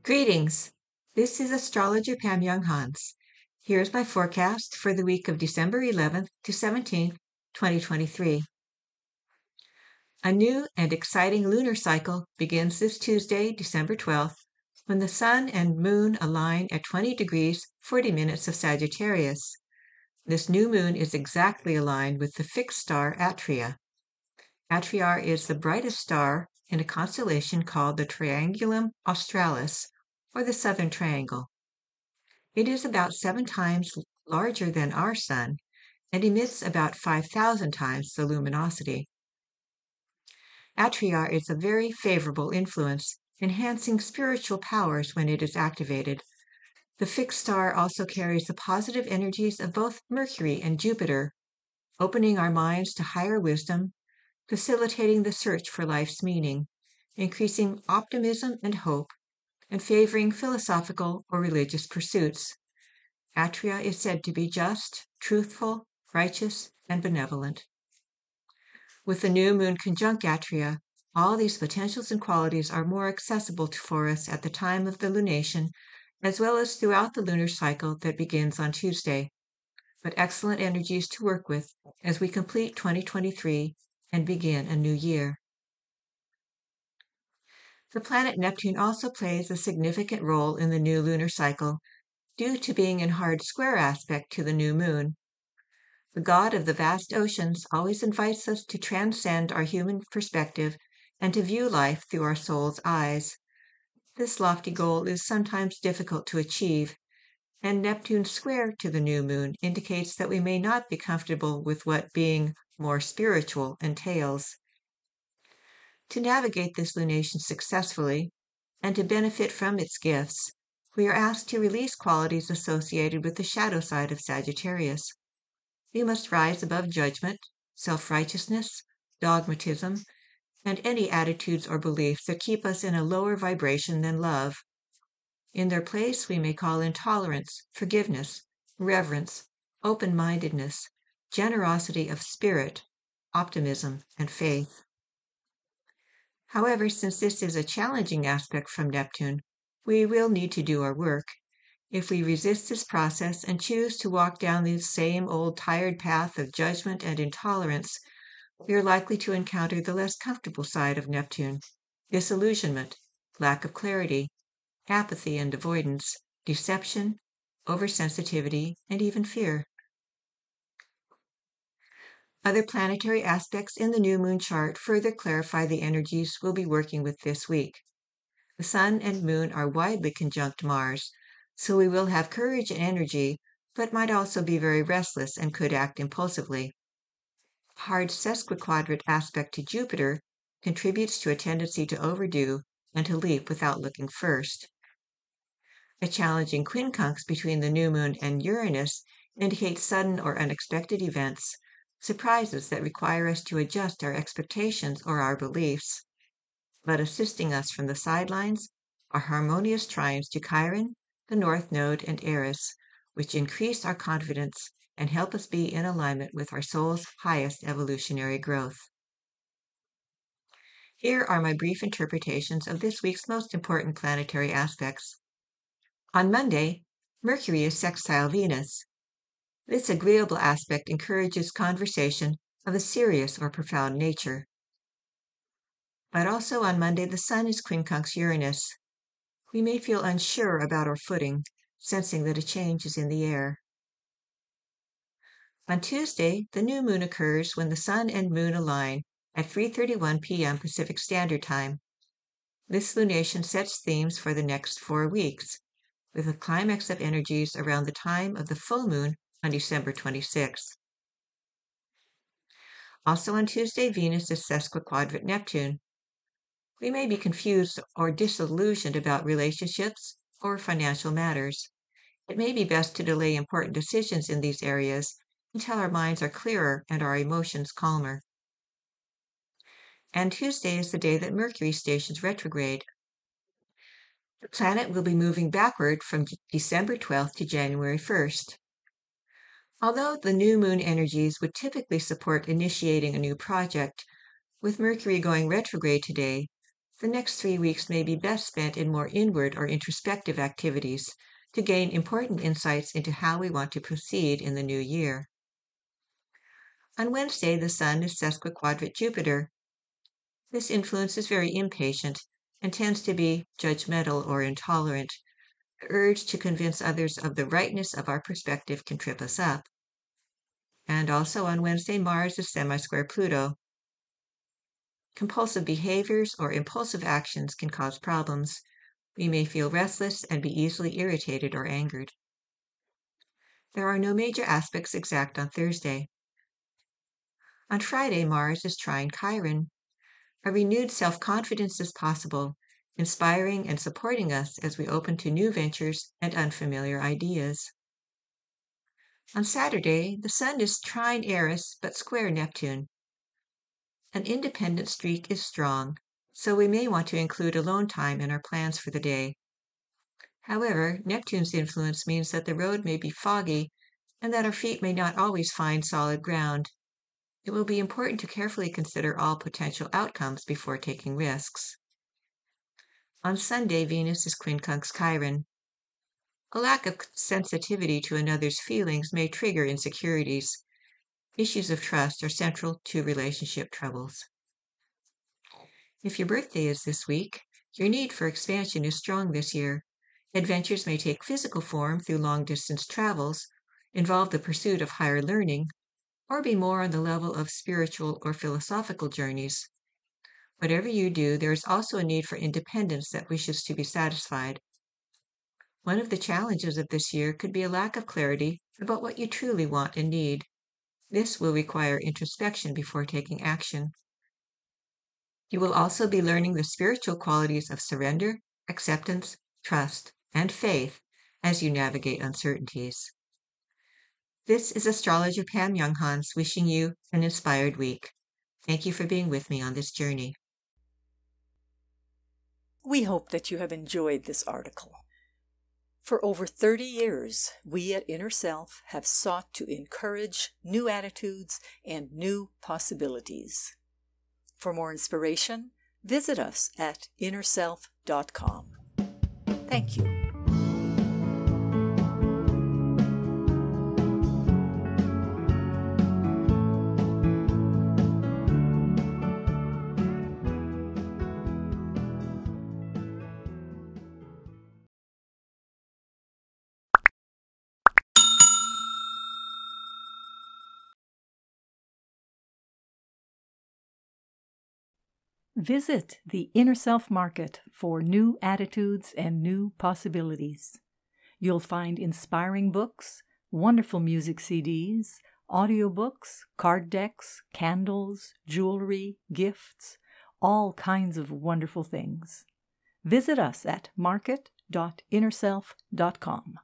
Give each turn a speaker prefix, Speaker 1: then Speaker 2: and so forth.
Speaker 1: Greetings. This is Astrologer Pam Younghans. Here's my forecast for the week of December 11th to 17th, 2023. A new and exciting lunar cycle begins this Tuesday, December 12th, when the Sun and Moon align at 20 degrees 40 minutes of Sagittarius. This new moon is exactly aligned with the fixed star Atria. Atria is the brightest star in a constellation called the Triangulum Australis, or the Southern Triangle. It is about 7 times larger than our Sun and emits about 5,000 times the luminosity. Atria is a very favorable influence, enhancing spiritual powers when it is activated. The fixed star also carries the positive energies of both Mercury and Jupiter, opening our minds to higher wisdom, facilitating the search for life's meaning, increasing optimism and hope, and favoring philosophical or religious pursuits. Atria is said to be just, truthful, righteous, and benevolent. With the new moon conjunct Atria, all these potentials and qualities are more accessible for us at the time of the lunation, as well as throughout the lunar cycle that begins on Tuesday, but excellent energies to work with as we complete 2023 and begin a new year. The planet Neptune also plays a significant role in the new lunar cycle due to being in hard square aspect to the new moon. The god of the vast oceans always invites us to transcend our human perspective and to view life through our soul's eyes. This lofty goal is sometimes difficult to achieve, and Neptune's square to the new moon indicates that we may not be comfortable with what being more spiritual entails. To navigate this lunation successfully and to benefit from its gifts, we are asked to release qualities associated with the shadow side of Sagittarius. We must rise above judgment, self-righteousness, dogmatism, and any attitudes or beliefs that keep us in a lower vibration than love. In their place, we may call in tolerance, forgiveness, reverence, open-mindedness, generosity of spirit, optimism, and faith. However, since this is a challenging aspect from Neptune, we will need to do our work. If we resist this process and choose to walk down the same old tired path of judgment and intolerance, we are likely to encounter the less comfortable side of Neptune: disillusionment, lack of clarity, apathy and avoidance, deception, oversensitivity, and even fear. Other planetary aspects in the new moon chart further clarify the energies we'll be working with this week. The Sun and Moon are widely conjunct Mars, so we will have courage and energy, but might also be very restless and could act impulsively. Hard sesquiquadrate aspect to Jupiter contributes to a tendency to overdo and to leap without looking first. A challenging quincunx between the new moon and Uranus indicates sudden or unexpected events, surprises that require us to adjust our expectations or our beliefs. But assisting us from the sidelines are harmonious trines to Chiron, the North Node, and Eris, which increase our confidence and help us be in alignment with our soul's highest evolutionary growth. Here are my brief interpretations of this week's most important planetary aspects. On Monday, Mercury is sextile Venus. This agreeable aspect encourages conversation of a serious or profound nature. But also on Monday, the Sun is quincunx Uranus. We may feel unsure about our footing, sensing that a change is in the air. On Tuesday, the new moon occurs when the Sun and Moon align at 3:31 p.m. Pacific Standard Time. This lunation sets themes for the next 4 weeks, with a climax of energies around the time of the full moon on December 26th. Also on Tuesday, Venus is sesquiquadrate Neptune. We may be confused or disillusioned about relationships or financial matters. It may be best to delay important decisions in these areas until our minds are clearer and our emotions calmer. And Tuesday is the day that Mercury stations retrograde. The planet will be moving backward from December 12th to January 1st. Although the new moon energies would typically support initiating a new project, with Mercury going retrograde today, The next 3 weeks may be best spent in more inward or introspective activities to gain important insights into how we want to proceed in the new year. On Wednesday, the Sun is sesquiquadrate Jupiter. This influence is very impatient and tends to be judgmental or intolerant. The urge to convince others of the rightness of our perspective can trip us up. And also on Wednesday, Mars is semisquare Pluto. Compulsive behaviors or impulsive actions can cause problems. We may feel restless and be easily irritated or angered. There are no major aspects exact on Thursday. On Friday, Mars is trine Chiron. A renewed self-confidence is possible, inspiring and supporting us as we open to new ventures and unfamiliar ideas. On Saturday, the Sun is trine Eris but square Neptune. An independent streak is strong, so we may want to include alone time in our plans for the day. However, Neptune's influence means that the road may be foggy and that our feet may not always find solid ground. It will be important to carefully consider all potential outcomes before taking risks. On Sunday, Venus is quincunx Chiron. A lack of sensitivity to another's feelings may trigger insecurities. Issues of trust are central to relationship troubles. If your birthday is this week, your need for expansion is strong this year. Adventures may take physical form through long-distance travels, involve the pursuit of higher learning, or be more on the level of spiritual or philosophical journeys. Whatever you do, there is also a need for independence that wishes to be satisfied. One of the challenges of this year could be a lack of clarity about what you truly want and need. This will require introspection before taking action. You will also be learning the spiritual qualities of surrender, acceptance, trust, and faith as you navigate uncertainties. This is Astrologer Pam Younghans wishing you an inspired week. Thank you for being with me on this journey.
Speaker 2: We hope that you have enjoyed this article. For over 30 years, we at Inner Self have sought to encourage new attitudes and new possibilities. For more inspiration, visit us at innerself.com. Thank you. Visit the Inner Self Market for new attitudes and new possibilities. You'll find inspiring books, wonderful music CDs, audiobooks, card decks, candles, jewelry, gifts, all kinds of wonderful things. Visit us at market.innerself.com.